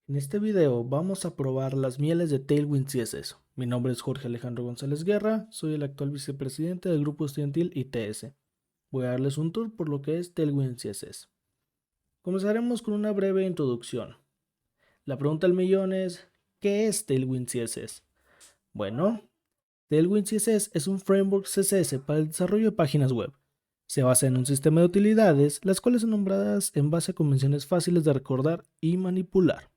En este video vamos a probar las mieles de Tailwind CSS. Mi nombre es Jorge Alejandro González Guerra, soy el actual vicepresidente del grupo estudiantil ITS. Voy a darles un tour por lo que es Tailwind CSS. Comenzaremos con una breve introducción. La pregunta del millón es, ¿qué es Tailwind CSS? Bueno, Tailwind CSS es un framework CSS para el desarrollo de páginas web. Se basa en un sistema de utilidades, las cuales son nombradas en base a convenciones fáciles de recordar y manipular.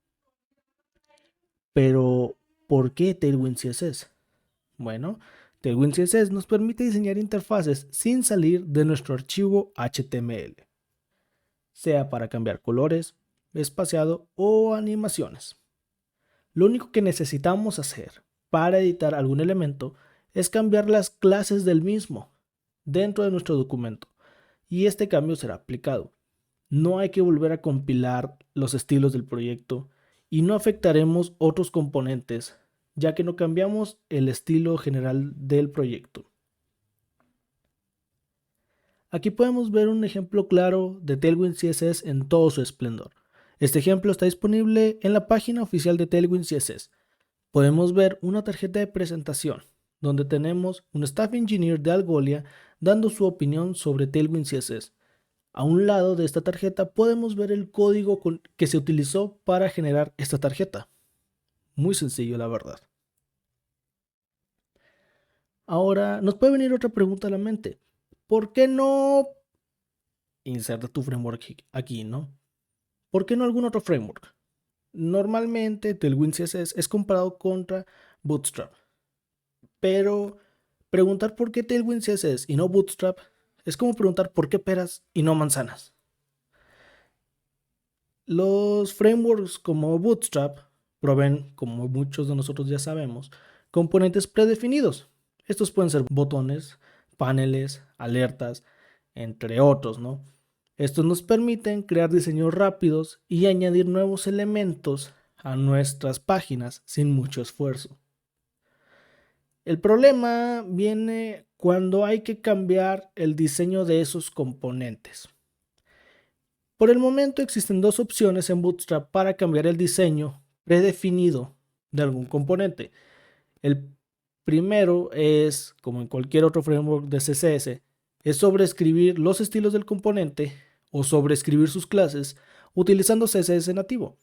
Pero, ¿por qué Tailwind CSS? Bueno, Tailwind CSS nos permite diseñar interfaces sin salir de nuestro archivo HTML, sea para cambiar colores, espaciado o animaciones. Lo único que necesitamos hacer para editar algún elemento es cambiar las clases del mismo dentro de nuestro documento y este cambio será aplicado. No hay que volver a compilar los estilos del proyecto y no afectaremos otros componentes, ya que no cambiamos el estilo general del proyecto. Aquí podemos ver un ejemplo claro de Tailwind CSS en todo su esplendor. Este ejemplo está disponible en la página oficial de Tailwind CSS. Podemos ver una tarjeta de presentación, donde tenemos un staff engineer de Algolia dando su opinión sobre Tailwind CSS. A un lado de esta tarjeta podemos ver el código que se utilizó para generar esta tarjeta. Muy sencillo, la verdad. Ahora, nos puede venir otra pregunta a la mente. ¿Por qué no inserta tu framework aquí, no? ¿Por qué no algún otro framework? Normalmente Tailwind CSS es comparado contra Bootstrap, pero preguntar por qué Tailwind CSS y no Bootstrap es como preguntar por qué peras y no manzanas. Los frameworks como Bootstrap proveen, como muchos de nosotros ya sabemos, componentes predefinidos. Estos pueden ser botones, paneles, alertas, entre otros, ¿no? Estos nos permiten crear diseños rápidos y añadir nuevos elementos a nuestras páginas sin mucho esfuerzo. El problema viene cuando hay que cambiar el diseño de esos componentes. Por el momento existen dos opciones en Bootstrap para cambiar el diseño predefinido de algún componente. El primero es, como en cualquier otro framework de CSS, es sobreescribir los estilos del componente o sobreescribir sus clases utilizando CSS nativo,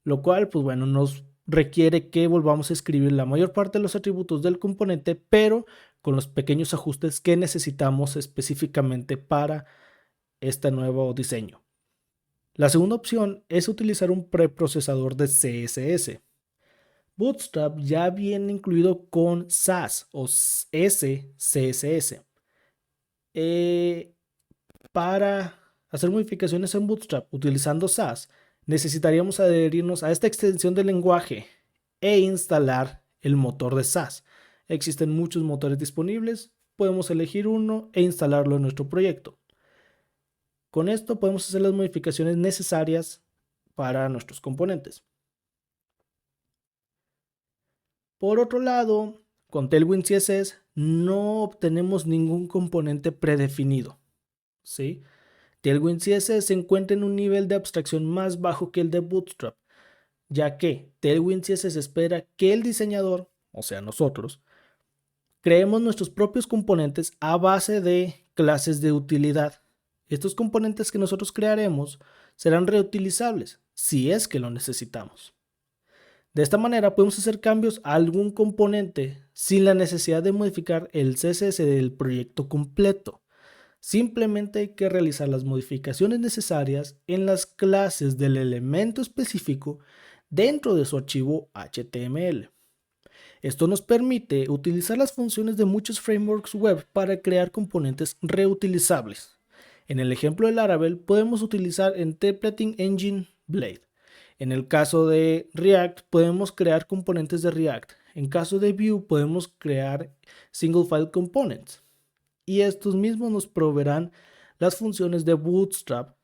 lo cual pues bueno nos requiere que volvamos a escribir la mayor parte de los atributos del componente, pero con los pequeños ajustes que necesitamos específicamente para este nuevo diseño. La segunda opción es utilizar un preprocesador de CSS. Bootstrap ya viene incluido con Sass o SCSS. Para hacer modificaciones en Bootstrap utilizando Sass, necesitaríamos adherirnos a esta extensión del lenguaje e instalar el motor de Sass. Existen muchos motores disponibles, podemos elegir uno e instalarlo en nuestro proyecto. Con esto podemos hacer las modificaciones necesarias para nuestros componentes. Por otro lado, con Tailwind CSS no obtenemos ningún componente predefinido, ¿sí? Tailwind CSS se encuentra en un nivel de abstracción más bajo que el de Bootstrap, ya que Tailwind CSS espera que el diseñador, o sea nosotros, creemos nuestros propios componentes a base de clases de utilidad. Estos componentes que nosotros crearemos serán reutilizables si es que lo necesitamos. De esta manera podemos hacer cambios a algún componente sin la necesidad de modificar el CSS del proyecto completo. Simplemente hay que realizar las modificaciones necesarias en las clases del elemento específico dentro de su archivo HTML. Esto nos permite utilizar las funciones de muchos frameworks web para crear componentes reutilizables. En el ejemplo de Laravel podemos utilizar en Templating Engine Blade. En el caso de React podemos crear componentes de React. En caso de Vue podemos crear Single File Components. Y estos mismos nos proveerán las funciones de Bootstrap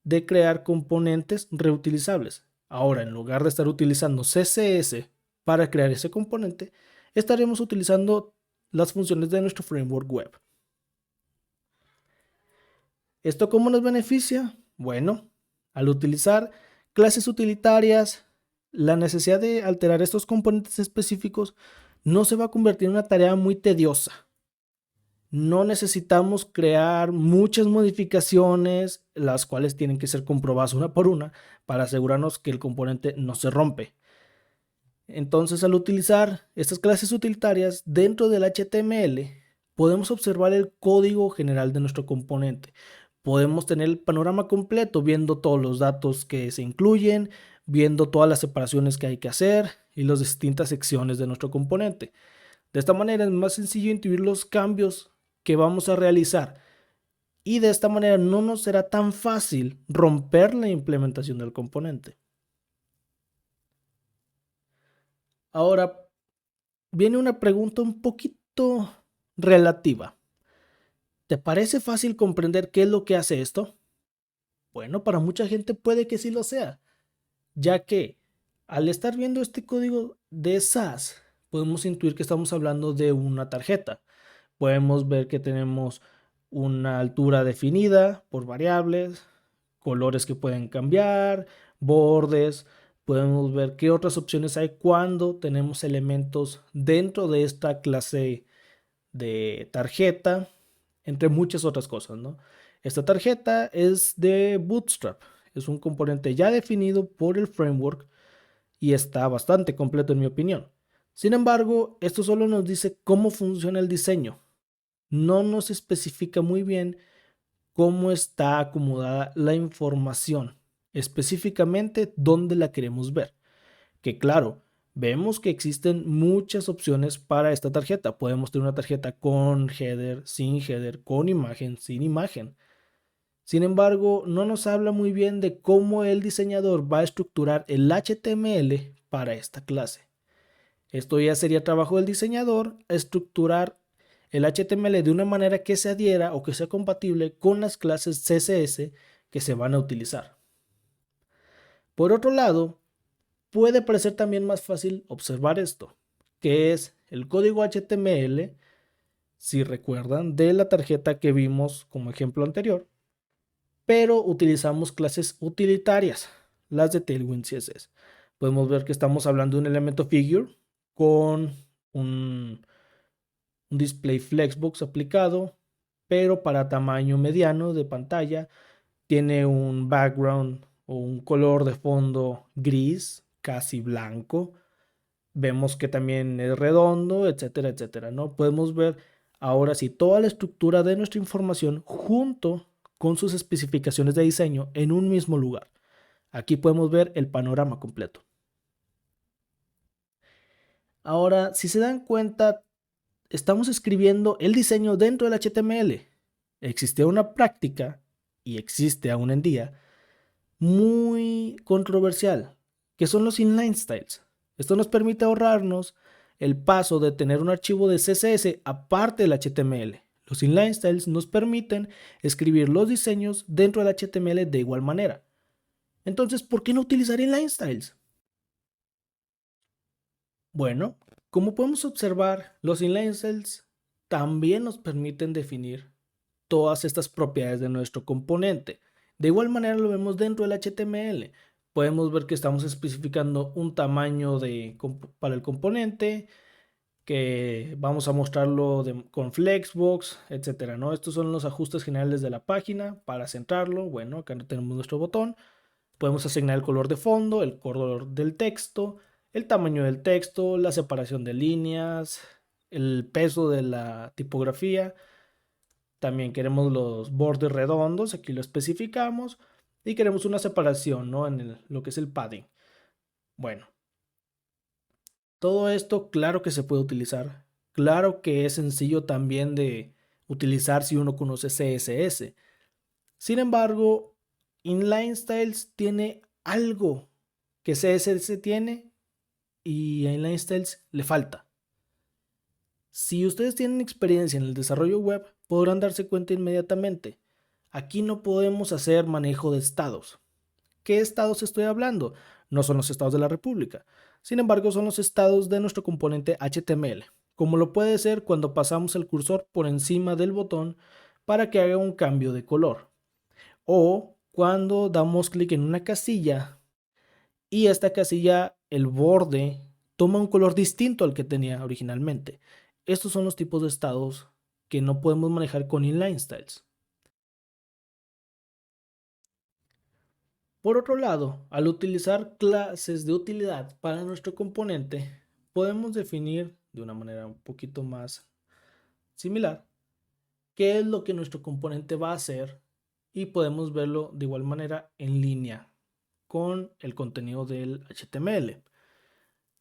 de crear componentes reutilizables. Ahora, en lugar de estar utilizando CSS para crear ese componente, estaremos utilizando las funciones de nuestro framework web. ¿Esto cómo nos beneficia? Bueno, al utilizar clases utilitarias la necesidad de alterar estos componentes específicos no se va a convertir en una tarea muy tediosa. No necesitamos crear muchas modificaciones, las cuales tienen que ser comprobadas una por una para asegurarnos que el componente no se rompe. Entonces, al utilizar estas clases utilitarias dentro del HTML, podemos observar el código general de nuestro componente. Podemos tener el panorama completo viendo todos los datos que se incluyen, viendo todas las separaciones que hay que hacer y las distintas secciones de nuestro componente. De esta manera es más sencillo intuir los cambios que vamos a realizar y de esta manera no nos será tan fácil romper la implementación del componente. Ahora viene una pregunta un poquito relativa. ¿Te parece fácil comprender qué es lo que hace esto? Bueno, para mucha gente puede que sí lo sea, ya que al estar viendo este código de SAS, podemos intuir que estamos hablando de una tarjeta. Podemos ver que tenemos una altura definida por variables, colores que pueden cambiar, bordes. Podemos ver qué otras opciones hay cuando tenemos elementos dentro de esta clase de tarjeta, entre muchas otras cosas, ¿no? Esta tarjeta es de Bootstrap, es un componente ya definido por el framework y está bastante completo en mi opinión. Sin embargo, esto solo nos dice cómo funciona el diseño. No nos especifica muy bien cómo está acomodada la información, específicamente dónde la queremos ver. Que claro, vemos que existen muchas opciones para esta tarjeta. Podemos tener una tarjeta con header, sin header, con imagen, sin imagen. Sin embargo, no nos habla muy bien de cómo el diseñador va a estructurar el HTML para esta clase. Esto ya sería trabajo del diseñador, estructurar el HTML de una manera que se adhiera o que sea compatible con las clases CSS que se van a utilizar. Por otro lado, puede parecer también más fácil observar esto, que es el código HTML, si recuerdan, de la tarjeta que vimos como ejemplo anterior, pero utilizamos clases utilitarias, las de Tailwind CSS. Podemos ver que estamos hablando de un elemento figure con un display flexbox aplicado, pero para tamaño mediano de pantalla. Tiene un background o un color de fondo gris, casi blanco. Vemos que también es redondo, etcétera, etcétera, ¿no? Podemos ver ahora sí toda la estructura de nuestra información junto con sus especificaciones de diseño en un mismo lugar. Aquí podemos ver el panorama completo. Ahora, si se dan cuenta, estamos escribiendo el diseño dentro del HTML. Existe una práctica, y existe aún en día, muy controversial, que son los inline styles. Esto nos permite ahorrarnos el paso de tener un archivo de CSS aparte del HTML. Los inline styles nos permiten escribir los diseños dentro del HTML de igual manera. Entonces, ¿por qué no utilizar inline styles? Bueno, como podemos observar, los inline styles también nos permiten definir todas estas propiedades de nuestro componente. De igual manera lo vemos dentro del HTML. Podemos ver que estamos especificando un tamaño para el componente, que vamos a mostrarlo con Flexbox, etcétera, ¿no? Estos son los ajustes generales de la página para centrarlo. Bueno, acá tenemos nuestro botón. Podemos asignar el color de fondo, el color del texto, el tamaño del texto, la separación de líneas, el peso de la tipografía. También queremos los bordes redondos, aquí lo especificamos. Y queremos una separación, ¿no? En lo que es el padding. Bueno, todo esto claro que se puede utilizar. Claro que es sencillo también de utilizar si uno conoce CSS. Sin embargo, Inline Styles tiene algo que CSS tiene y a Inline Styles le falta. Si ustedes tienen experiencia en el desarrollo web, podrán darse cuenta inmediatamente. Aquí no podemos hacer manejo de estados. ¿Qué estados estoy hablando? No son los estados de la República. Sin embargo, son los estados de nuestro componente HTML, como lo puede ser cuando pasamos el cursor por encima del botón para que haga un cambio de color. O cuando damos clic en una casilla y esta casilla, el borde, toma un color distinto al que tenía originalmente. Estos son los tipos de estados que no podemos manejar con inline styles. Por otro lado, al utilizar clases de utilidad para nuestro componente, podemos definir de una manera un poquito más similar qué es lo que nuestro componente va a hacer y podemos verlo de igual manera en línea con el contenido del HTML.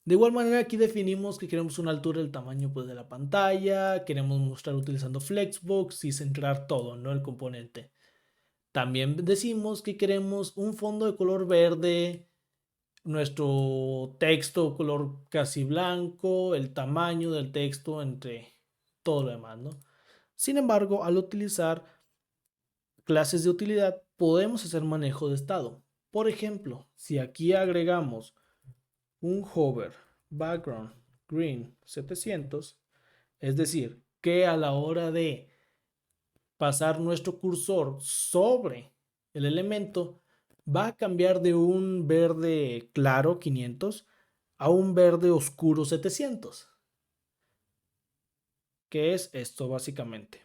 De igual manera aquí definimos que queremos una altura del tamaño pues, de la pantalla, queremos mostrar utilizando Flexbox y centrar todo, no el componente. También decimos que queremos un fondo de color verde, nuestro texto color casi blanco, el tamaño del texto entre todo lo demás, ¿no? Sin embargo, al utilizar clases de utilidad podemos hacer manejo de estado. Por ejemplo, si aquí agregamos un hover background green 700, es decir, que a la hora de pasar nuestro cursor sobre el elemento va a cambiar de un verde claro 500 a un verde oscuro 700. ¿Qué es esto básicamente?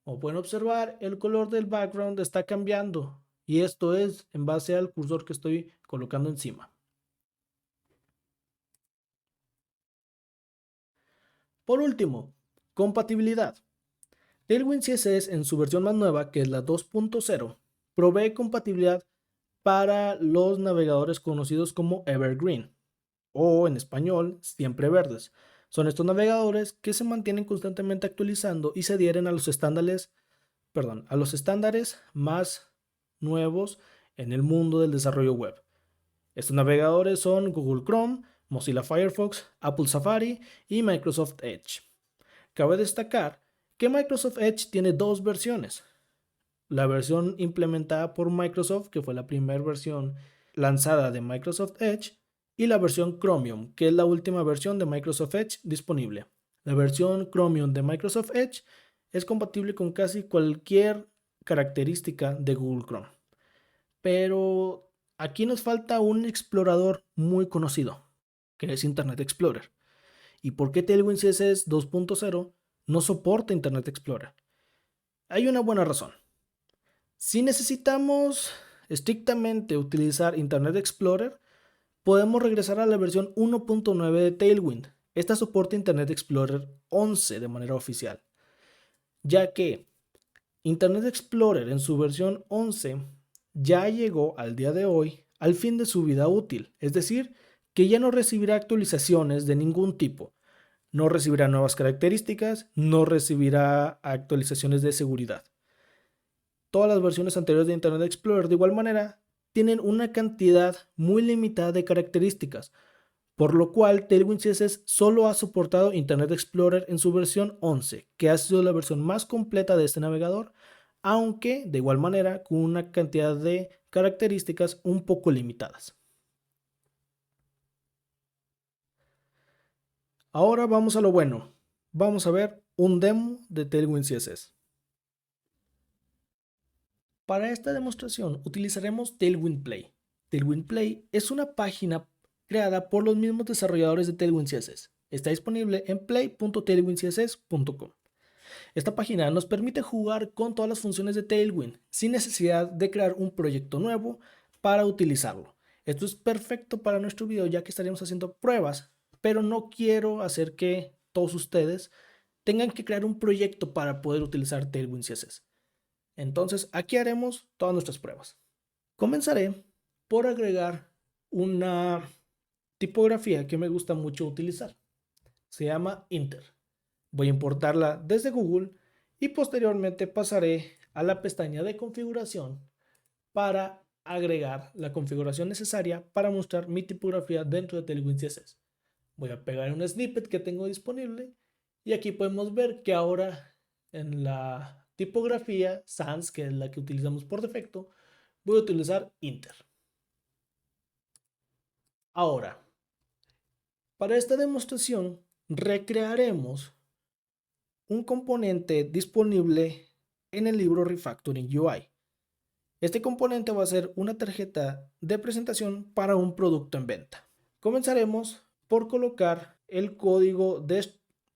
Como pueden observar, el color del background está cambiando y esto es en base al cursor que estoy colocando encima. Por último, compatibilidad. Tailwind CSS en su versión más nueva, que es la 2.0, provee compatibilidad para los navegadores conocidos como Evergreen o en español siempre verdes. Son estos navegadores que se mantienen constantemente actualizando y se adhieren a los estándares más nuevos en el mundo del desarrollo web. Estos navegadores son Google Chrome, Mozilla Firefox, Apple Safari y Microsoft Edge. Cabe destacar que Microsoft Edge tiene dos versiones. La versión implementada por Microsoft, que fue la primera versión lanzada de Microsoft Edge, y la versión Chromium, que es la última versión de Microsoft Edge disponible. La versión Chromium de Microsoft Edge es compatible con casi cualquier característica de Google Chrome. Pero aquí nos falta un explorador muy conocido, que es Internet Explorer. ¿Y por qué Tailwind CSS 2.0 no soporta Internet Explorer? Hay una buena razón. Si necesitamos estrictamente utilizar Internet Explorer, podemos regresar a la versión 1.9 de Tailwind. Esta soporta Internet Explorer 11 de manera oficial, ya que Internet Explorer en su versión 11 ya llegó al día de hoy al fin de su vida útil, es decir, que ya no recibirá actualizaciones de ningún tipo, no recibirá nuevas características, no recibirá actualizaciones de seguridad. Todas las versiones anteriores de Internet Explorer de igual manera tienen una cantidad muy limitada de características, por lo cual Tailwind CSS solo ha soportado Internet Explorer en su versión 11, que ha sido la versión más completa de este navegador, aunque de igual manera con una cantidad de características un poco limitadas. Ahora vamos a lo bueno. Vamos a ver un demo de Tailwind CSS. Para esta demostración utilizaremos Tailwind Play. Tailwind Play es una página creada por los mismos desarrolladores de Tailwind CSS. Está disponible en play.tailwindcss.com. Esta página nos permite jugar con todas las funciones de Tailwind sin necesidad de crear un proyecto nuevo para utilizarlo. Esto es perfecto para nuestro video ya que estaremos haciendo pruebas, pero no quiero hacer que todos ustedes tengan que crear un proyecto para poder utilizar Tailwind CSS. Entonces aquí haremos todas nuestras pruebas. Comenzaré por agregar una tipografía que me gusta mucho utilizar. Se llama Inter. Voy a importarla desde Google y posteriormente pasaré a la pestaña de configuración para agregar la configuración necesaria para mostrar mi tipografía dentro de Tailwind CSS. Voy a pegar un snippet que tengo disponible y aquí podemos ver que ahora en la tipografía sans, que es la que utilizamos por defecto, voy a utilizar Inter. Ahora, para esta demostración recrearemos un componente disponible en el libro Refactoring UI. Este componente va a ser una tarjeta de presentación para un producto en venta. Comenzaremos por colocar el código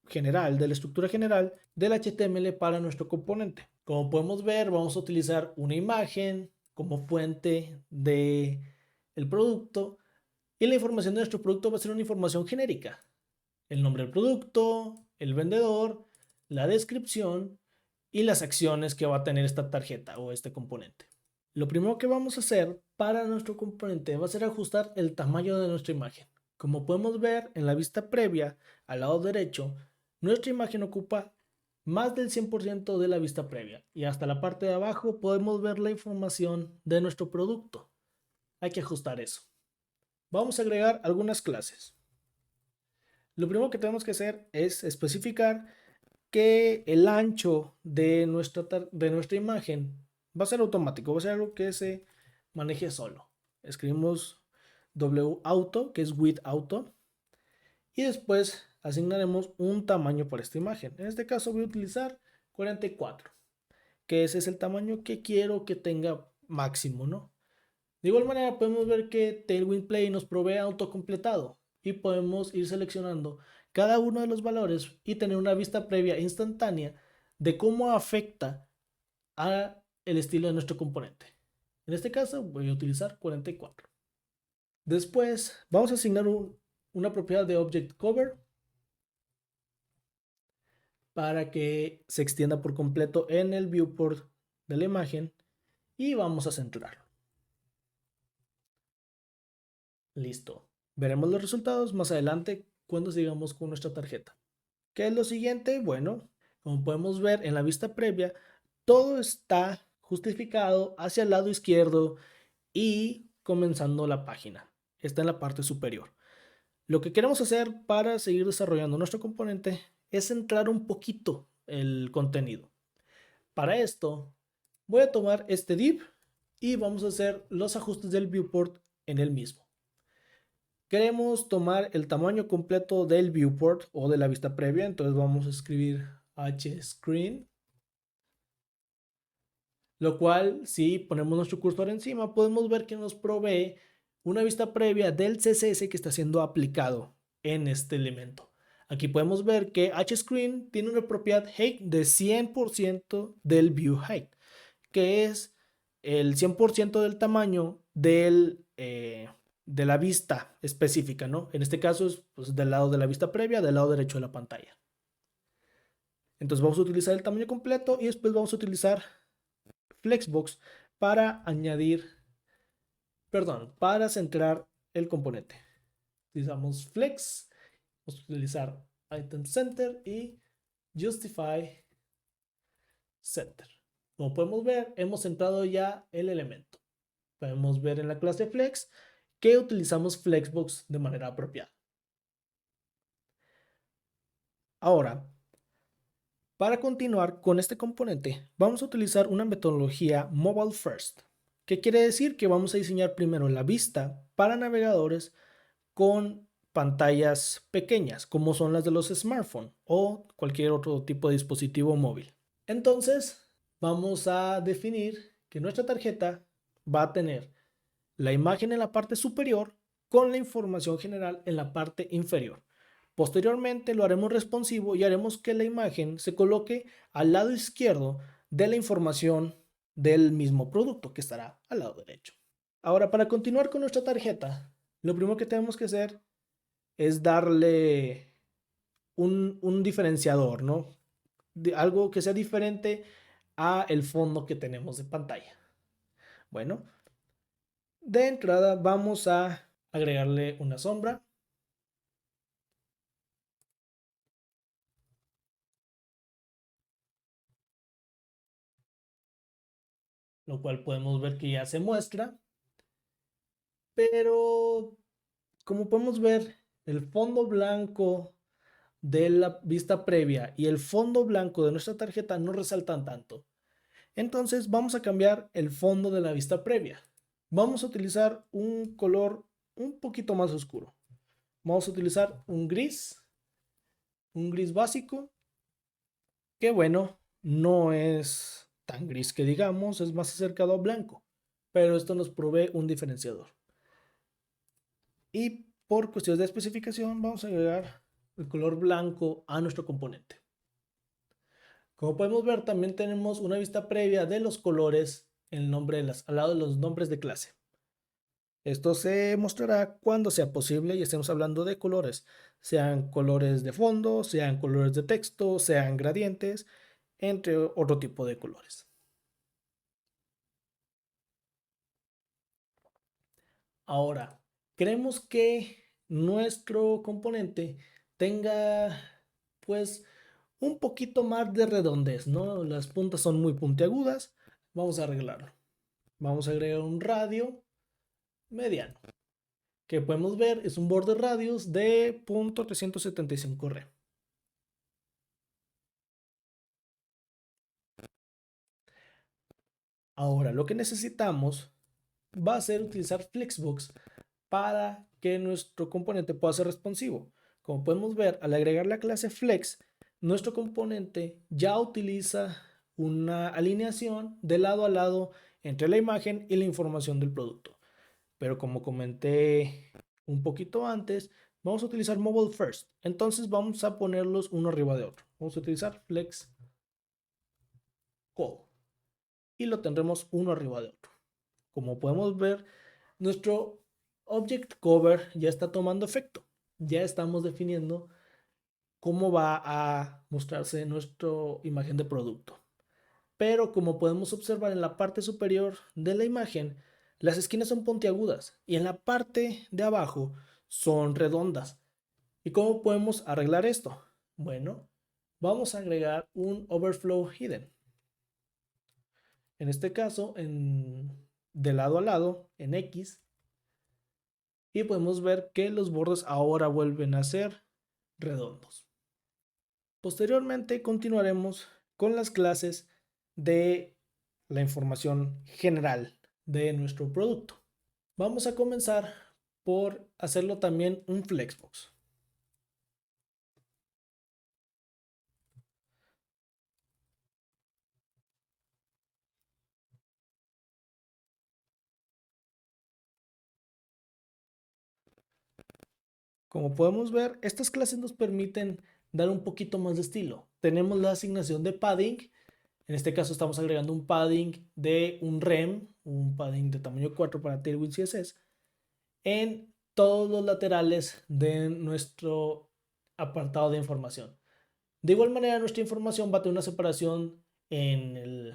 general, de la estructura general del HTML para nuestro componente. Como podemos ver, vamos a utilizar una imagen como fuente del producto y la información de nuestro producto va a ser una información genérica. El nombre del producto, el vendedor, la descripción y las acciones que va a tener esta tarjeta o este componente. Lo primero que vamos a hacer para nuestro componente va a ser ajustar el tamaño de nuestra imagen. Como podemos ver en la vista previa, al lado derecho, nuestra imagen ocupa más del 100% de la vista previa y hasta la parte de abajo podemos ver la información de nuestro producto. Hay que ajustar eso. Vamos a agregar algunas clases. Lo primero que tenemos que hacer es especificar que el ancho de nuestra imagen va a ser automático, va a ser algo que se maneje solo. Escribimos WAuto, que es width auto, y después asignaremos un tamaño para esta imagen. En este caso voy a utilizar 44, que ese es el tamaño que quiero que tenga máximo, ¿no? De igual manera podemos ver que Tailwind Play nos provee autocompletado y podemos ir seleccionando cada uno de los valores y tener una vista previa instantánea de cómo afecta a el estilo de nuestro componente. En este caso voy a utilizar 44. Después vamos a asignar una propiedad de Object Cover para que se extienda por completo en el viewport de la imagen y vamos a centrarlo. Listo. Veremos los resultados más adelante cuando sigamos con nuestra tarjeta. ¿Qué es lo siguiente? Bueno, como podemos ver en la vista previa, todo está justificado hacia el lado izquierdo y comenzando la página. Está en la parte superior. Lo que queremos hacer para seguir desarrollando nuestro componente es centrar un poquito el contenido. Para esto, voy a tomar este div y vamos a hacer los ajustes del viewport en el mismo. Queremos tomar el tamaño completo del viewport o de la vista previa, entonces vamos a escribir hscreen, lo cual si ponemos nuestro cursor encima podemos ver que nos provee una vista previa del CSS que está siendo aplicado en este elemento. Aquí podemos ver que hscreen tiene una propiedad height de 100% del view height, que es el 100% del tamaño de la vista específica, ¿no? En este caso es pues, del lado de la vista previa, del lado derecho de la pantalla. Entonces vamos a utilizar el tamaño completo y después vamos a utilizar Flexbox para para centrar el componente. Utilizamos Flex, vamos a utilizar Item Center y Justify Center. Como podemos ver, hemos centrado ya el elemento. Podemos ver en la clase Flex que utilizamos Flexbox de manera apropiada. Ahora, para continuar con este componente, vamos a utilizar una metodología Mobile First, que quiere decir que vamos a diseñar primero la vista para navegadores con pantallas pequeñas, como son las de los smartphones o cualquier otro tipo de dispositivo móvil. Entonces, vamos a definir que nuestra tarjeta va a tener la imagen en la parte superior con la información general en la parte inferior. Posteriormente lo haremos responsivo y haremos que la imagen se coloque al lado izquierdo de la información del mismo producto que estará al lado derecho. Ahora, para continuar con nuestra tarjeta, lo primero que tenemos que hacer es darle un diferenciador, ¿no? Algo que sea diferente a el fondo que tenemos de pantalla. Bueno, de entrada vamos a agregarle una sombra. Lo cual podemos ver que ya se muestra. Pero como podemos ver, el fondo blanco de la vista previa y el fondo blanco de nuestra tarjeta no resaltan tanto. Entonces vamos a cambiar el fondo de la vista previa. Vamos a utilizar un color un poquito más oscuro. Vamos a utilizar un gris básico, que bueno, no es tan gris que digamos, es más acercado a blanco. pero esto nos provee un diferenciador. Y por cuestiones de especificación vamos a agregar el color blanco a nuestro componente. Como podemos ver, también tenemos una vista previa de los colores en el nombre al lado de los nombres de clase. Esto se mostrará cuando sea posible y estemos hablando de colores, sean colores de fondo, sean colores de texto, sean gradientes, entre otro tipo de colores. Ahora, queremos que nuestro componente tenga pues un poquito más de redondez, ¿no? Las puntas son muy puntiagudas. Vamos a arreglarlo. Vamos a agregar un radio mediano, que podemos ver es un borde radius de .375R. Ahora, lo que necesitamos va a ser utilizar Flexbox para que nuestro componente pueda ser responsivo. Como podemos ver, al agregar la clase Flex, nuestro componente ya utiliza una alineación de lado a lado entre la imagen y la información del producto. Pero como comenté un poquito antes, vamos a utilizar Mobile First. Entonces vamos a ponerlos uno arriba de otro. Vamos a utilizar Flex Call y lo tendremos uno arriba de otro. Como podemos ver, nuestro Object Cover ya está tomando efecto. Ya estamos definiendo cómo va a mostrarse nuestra imagen de producto. Pero como podemos observar en la parte superior de la imagen, las esquinas son puntiagudas y en la parte de abajo son redondas. ¿Y cómo podemos arreglar esto? Bueno, vamos a agregar un overflow hidden. En este caso, de lado a lado, en X, y podemos ver que los bordes ahora vuelven a ser redondos. Posteriormente continuaremos con las clases de la información general de nuestro producto. Vamos a comenzar por hacerlo también un flexbox. Como podemos ver, estas clases nos permiten dar un poquito más de estilo. Tenemos la asignación de padding. En este caso estamos agregando un padding de un rem, un padding de tamaño 4 para Tailwind CSS, en todos los laterales de nuestro apartado de información. De igual manera, nuestra información va a tener una separación en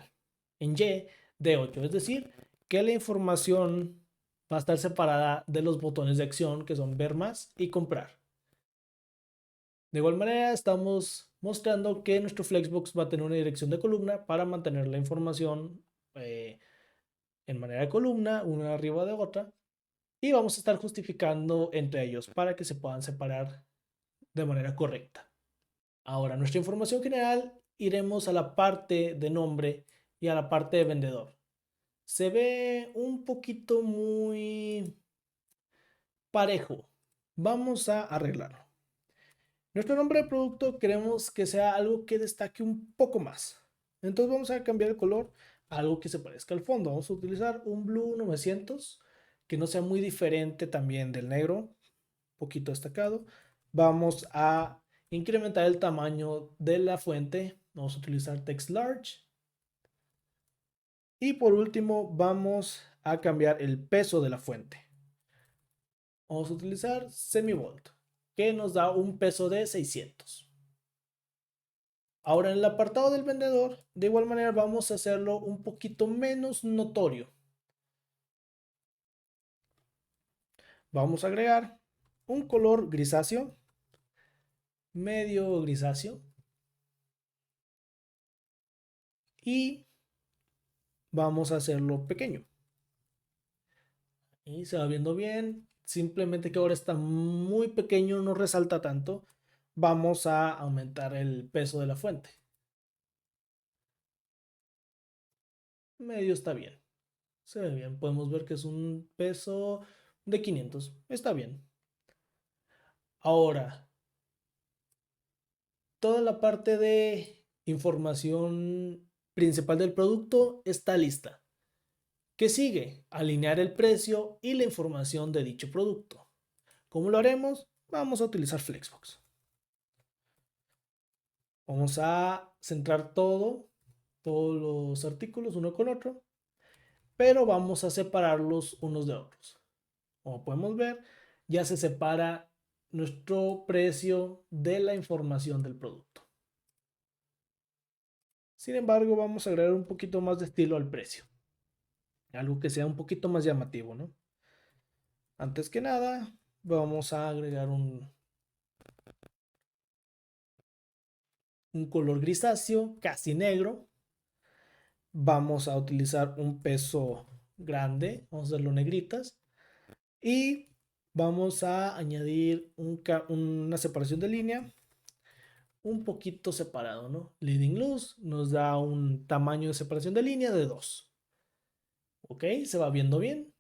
Y de 8, es decir, que la información va a estar separada de los botones de acción que son ver más y comprar. De igual manera, estamos mostrando que nuestro Flexbox va a tener una dirección de columna para mantener la información en manera de columna, una arriba de otra, y vamos a estar justificando entre ellos para que se puedan separar de manera correcta. Ahora, nuestra información general, iremos a la parte de nombre y a la parte de vendedor. Se ve un poquito muy parejo. Vamos a arreglarlo. Nuestro nombre de producto queremos que sea algo que destaque un poco más. Entonces vamos a cambiar el color a algo que se parezca al fondo. Vamos a utilizar un Blue 900 que no sea muy diferente también del negro, un poquito destacado. Vamos a incrementar el tamaño de la fuente. Vamos a utilizar text large. Y por último vamos a cambiar el peso de la fuente. Vamos a utilizar semivolt, que nos da un peso de 600. Ahora en el apartado del vendedor, de igual manera vamos a hacerlo un poquito menos notorio. Vamos a agregar un color grisáceo, medio grisáceo, y vamos a hacerlo pequeño. Y se va viendo bien, simplemente que ahora está muy pequeño, no resalta tanto. Vamos a aumentar el peso de la fuente. Medio está bien. Se ve bien. Podemos ver que es un peso de 500. Está bien. Ahora, toda la parte de información principal del producto está lista. ¿Qué sigue? Alinear el precio y la información de dicho producto. ¿Cómo lo haremos? Vamos a utilizar Flexbox. Vamos a centrar todos los artículos uno con otro, pero vamos a separarlos unos de otros. Como podemos ver, ya se separa nuestro precio de la información del producto. Sin embargo, vamos a agregar un poquito más de estilo al precio. Algo que sea un poquito más llamativo, ¿no? Antes que nada, vamos a agregar un color grisáceo, casi negro. Vamos a utilizar un peso grande, vamos a hacerlo negritas. Y vamos a añadir una separación de línea un poquito separado, ¿no? Leading loose nos da un tamaño de separación de línea de 2. Ok, se va viendo bien.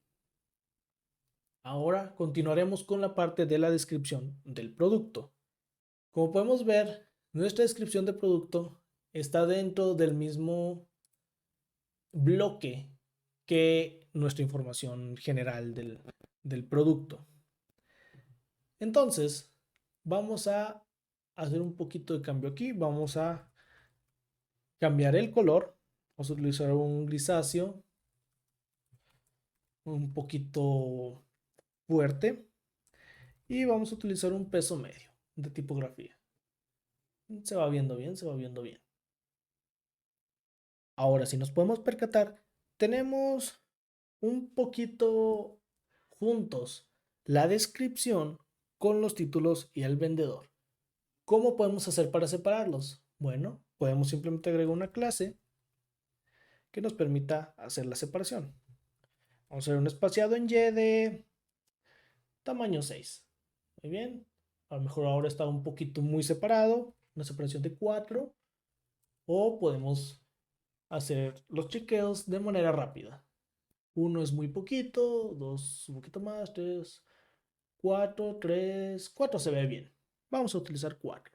Ahora continuaremos con la parte de la descripción del producto. Como podemos ver, nuestra descripción de producto está dentro del mismo bloque que nuestra información general del producto. Entonces, vamos a hacer un poquito de cambio aquí. Vamos a cambiar el color. Vamos a utilizar un grisáceo un poquito fuerte. Y vamos a utilizar un peso medio de tipografía. Se va viendo bien, se va viendo bien. Ahora, si nos podemos percatar, tenemos un poquito juntos la descripción con los títulos y el vendedor. ¿Cómo podemos hacer para separarlos? Bueno, podemos simplemente agregar una clase que nos permita hacer la separación. Vamos a hacer un espaciado en Y de tamaño 6. Muy bien. A lo mejor ahora está un poquito muy separado. Una separación de 4. O podemos hacer los chequeos de manera rápida. 1 es muy poquito, 2 un poquito más, 3, 4, 3, 4 se ve bien. Vamos a utilizar 4.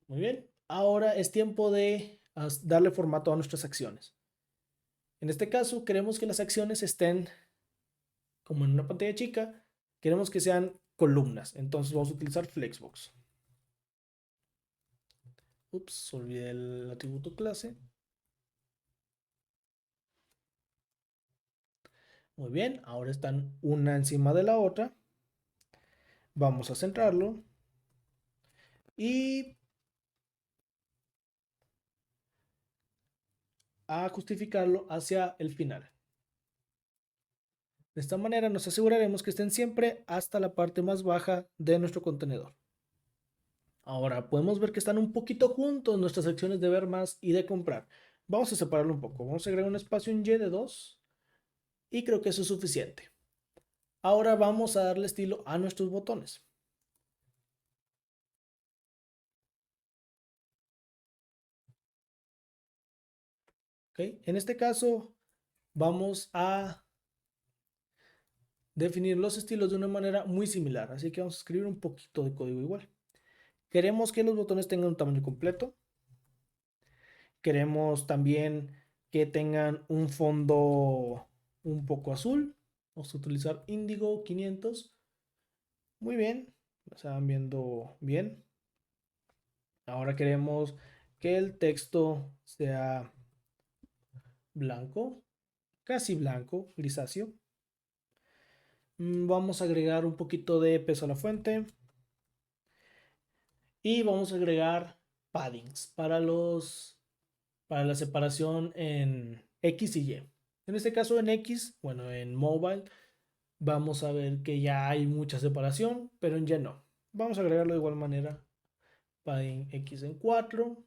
Muy bien. Ahora es tiempo de darle formato a nuestras acciones. En este caso, queremos que las acciones estén como en una pantalla chica. Queremos que sean columnas. Entonces vamos a utilizar Flexbox. Ups, olvidé el atributo clase. Muy bien, ahora están una encima de la otra. Vamos a centrarlo. Y a justificarlo hacia el final. De esta manera nos aseguraremos que estén siempre hasta la parte más baja de nuestro contenedor. Ahora podemos ver que están un poquito juntos nuestras acciones de ver más y de comprar. Vamos a separarlo un poco. Vamos a agregar un espacio en Y de 2 y creo que eso es suficiente. Ahora vamos a darle estilo a nuestros botones. ¿Okay? En este caso vamos a definir los estilos de una manera muy similar. Así que vamos a escribir un poquito de código igual. Queremos que los botones tengan un tamaño completo. Queremos también que tengan un fondo un poco azul. Vamos a utilizar índigo 500. Muy bien, lo están viendo bien. Ahora queremos que el texto sea blanco, casi blanco, grisáceo. Vamos a agregar un poquito de peso a la fuente. Y vamos a agregar paddings para la separación en X y Y. En este caso en X, bueno, en mobile, vamos a ver que ya hay mucha separación, pero en Y no. Vamos a agregarlo de igual manera. Padding X en 4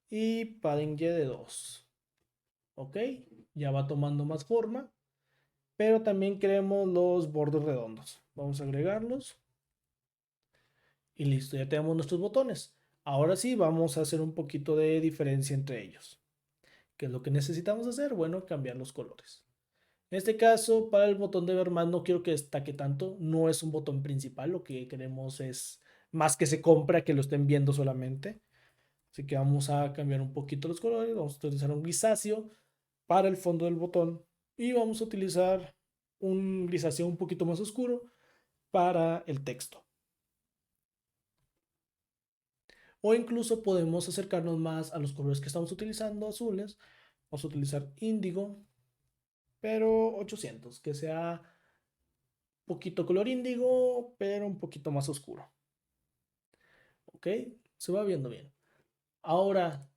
y padding Y de 2. Ok, ya va tomando más forma, pero también queremos los bordes redondos. Vamos a agregarlos. Y listo, ya tenemos nuestros botones. Ahora sí, vamos a hacer un poquito de diferencia entre ellos. ¿Qué es lo que necesitamos hacer? Bueno, cambiar los colores. En este caso, para el botón de ver más no quiero que destaque tanto. No es un botón principal. Lo que queremos es más que se compra que lo estén viendo solamente. Así que vamos a cambiar un poquito los colores. Vamos a utilizar un grisáceo. para el fondo del botón y vamos a utilizar un grisáceo un poquito más oscuro para el texto. O incluso podemos acercarnos más a los colores que estamos utilizando, azules. Vamos a utilizar índigo, pero 800, que sea poquito color índigo, pero un poquito más oscuro. ¿Ok? Se va viendo bien. Ahora,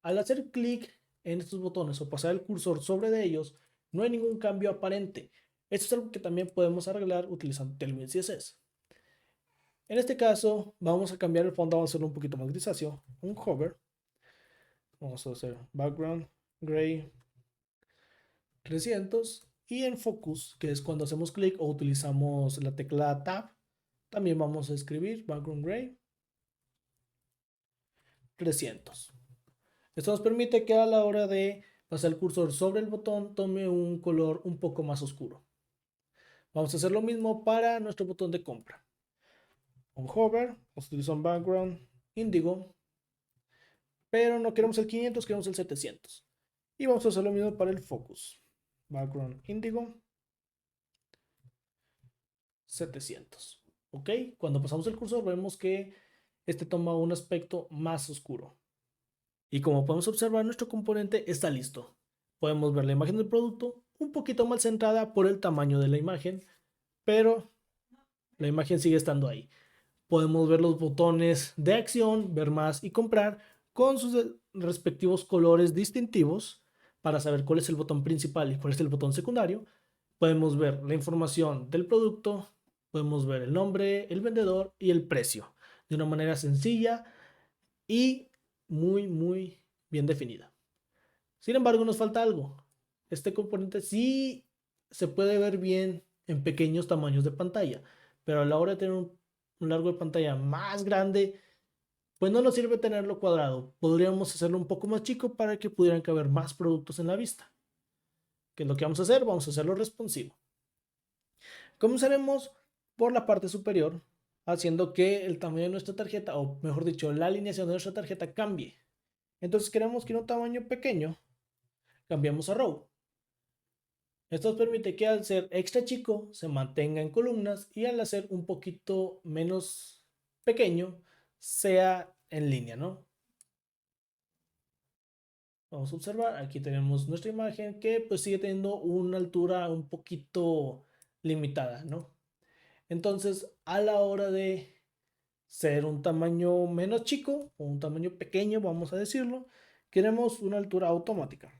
al hacer clic en estos botones o pasar el cursor sobre de ellos, no hay ningún cambio aparente. Esto es algo que también podemos arreglar utilizando Tailwind CSS. En este caso, vamos a cambiar el fondo, vamos a hacerlo un poquito más grisáceo, un hover. Vamos a hacer background gray 300 y en focus, que es cuando hacemos clic o utilizamos la tecla tab, también vamos a escribir background gray 300. Esto nos permite que a la hora de pasar el cursor sobre el botón tome un color un poco más oscuro. Vamos a hacer lo mismo para nuestro botón de compra. Un hover, vamos a utilizar un background índigo, pero no queremos el 500, queremos el 700. Y vamos a hacer lo mismo para el focus. Background índigo 700. ¿Ok? Cuando pasamos el cursor vemos que este toma un aspecto más oscuro. Y como podemos observar, nuestro componente está listo. Podemos ver la imagen del producto un poquito mal centrada por el tamaño de la imagen, pero la imagen sigue estando ahí. Podemos ver los botones de acción, ver más y comprar con sus respectivos colores distintivos para saber cuál es el botón principal y cuál es el botón secundario. Podemos ver la información del producto, podemos ver el nombre, el vendedor y el precio de una manera sencilla y muy bien definida. Sin embargo, nos falta algo. Este componente sí se puede ver bien en pequeños tamaños de pantalla, pero a la hora de tener un largo de pantalla más grande, pues no nos sirve tenerlo cuadrado. Podríamos hacerlo un poco más chico para que pudieran caber más productos en la vista. ¿Qué es lo que vamos a hacer? Vamos a hacerlo responsivo. Comenzaremos por la parte superior, haciendo que el tamaño de nuestra tarjeta, o mejor dicho, la alineación de nuestra tarjeta cambie. Entonces queremos que en un tamaño pequeño, cambiamos a row. Esto nos permite que al ser extra chico se mantenga en columnas y al hacer un poquito menos pequeño sea en línea, ¿no? Vamos a observar, aquí tenemos nuestra imagen que pues sigue teniendo una altura un poquito limitada, ¿no? Entonces, a la hora de ser un tamaño menos chico o un tamaño pequeño, vamos a decirlo, queremos una altura automática.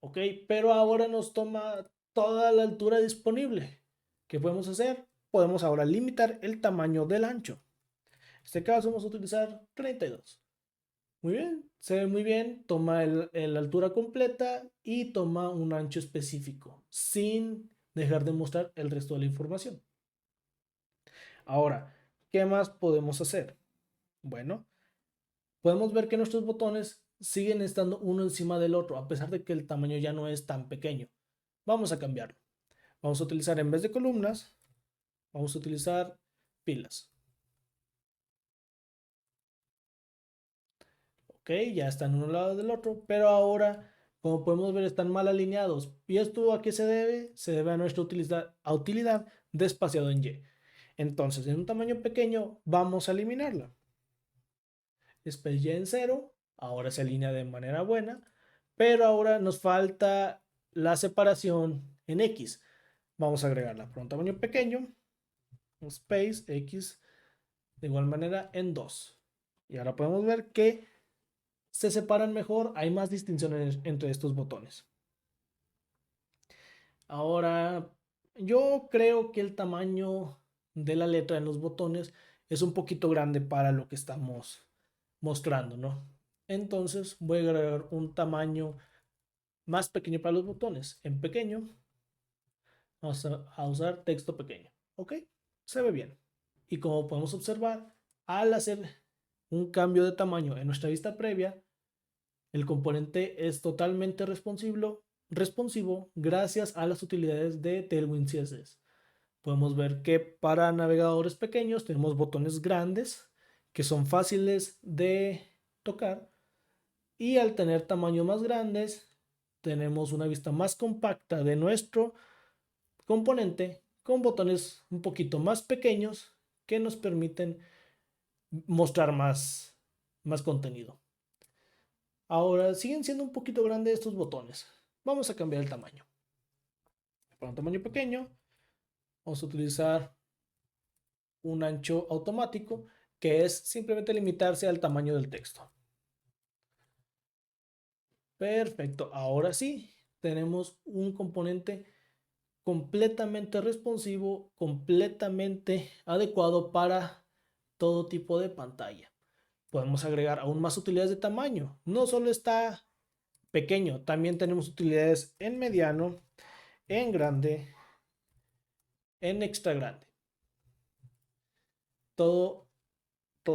Ok, pero ahora nos toma toda la altura disponible. ¿Qué podemos hacer? Podemos ahora limitar el tamaño del ancho. En este caso vamos a utilizar 32. Muy bien, se ve muy bien, toma la altura completa y toma un ancho específico, sin dejar de mostrar el resto de la información. Ahora, ¿qué más podemos hacer? Bueno, podemos ver que nuestros botones siguen estando uno encima del otro, a pesar de que el tamaño ya no es tan pequeño. Vamos a cambiarlo. Vamos a utilizar en vez de columnas, vamos a utilizar pilas. Ok, ya están uno al lado del otro, pero ahora, como podemos ver, están mal alineados. ¿Y esto a qué se debe? Se debe a nuestra utilidad de espaciado en Y. Entonces, en un tamaño pequeño, vamos a eliminarla. Space Y en 0, ahora se alinea de manera buena, pero ahora nos falta la separación en X. Vamos a agregarla por un tamaño pequeño, space X de igual manera en 2. Y ahora podemos ver que se separan mejor, hay más distinciones entre estos botones. Ahora, yo creo que el tamaño de la letra en los botones es un poquito grande para lo que estamos mostrando, ¿no? Entonces voy a agregar un tamaño más pequeño para los botones. En pequeño, vamos a usar texto pequeño. ¿Ok? Se ve bien. Y como podemos observar, al hacer un cambio de tamaño en nuestra vista previa, el componente es totalmente responsivo gracias a las utilidades de Tailwind CSS. Podemos ver que para navegadores pequeños tenemos botones grandes que son fáciles de tocar Y al tener tamaños más grandes, tenemos una vista más compacta de nuestro componente con botones un poquito más pequeños que nos permiten mostrar más contenido. Ahora siguen siendo un poquito grandes estos botones. Vamos a cambiar el tamaño. Para un tamaño pequeño, vamos a utilizar un ancho automático, que es simplemente limitarse al tamaño del texto. Perfecto, ahora sí, tenemos un componente completamente responsivo, completamente adecuado para todo tipo de pantalla. Podemos agregar aún más utilidades de tamaño. No solo está pequeño, también tenemos utilidades en mediano, en grande, en extra grande. Todo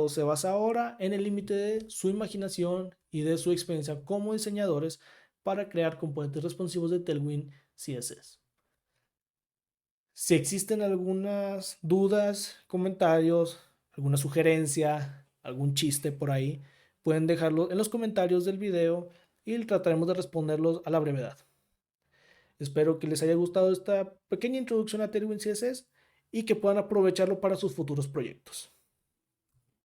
se basa ahora en el límite de su imaginación y de su experiencia como diseñadores para crear componentes responsivos de Tailwind CSS. Si existen algunas dudas, comentarios, alguna sugerencia, algún chiste por ahí, pueden dejarlo en los comentarios del video y trataremos de responderlos a la brevedad. Espero que les haya gustado esta pequeña introducción a Tailwind CSS y que puedan aprovecharlo para sus futuros proyectos.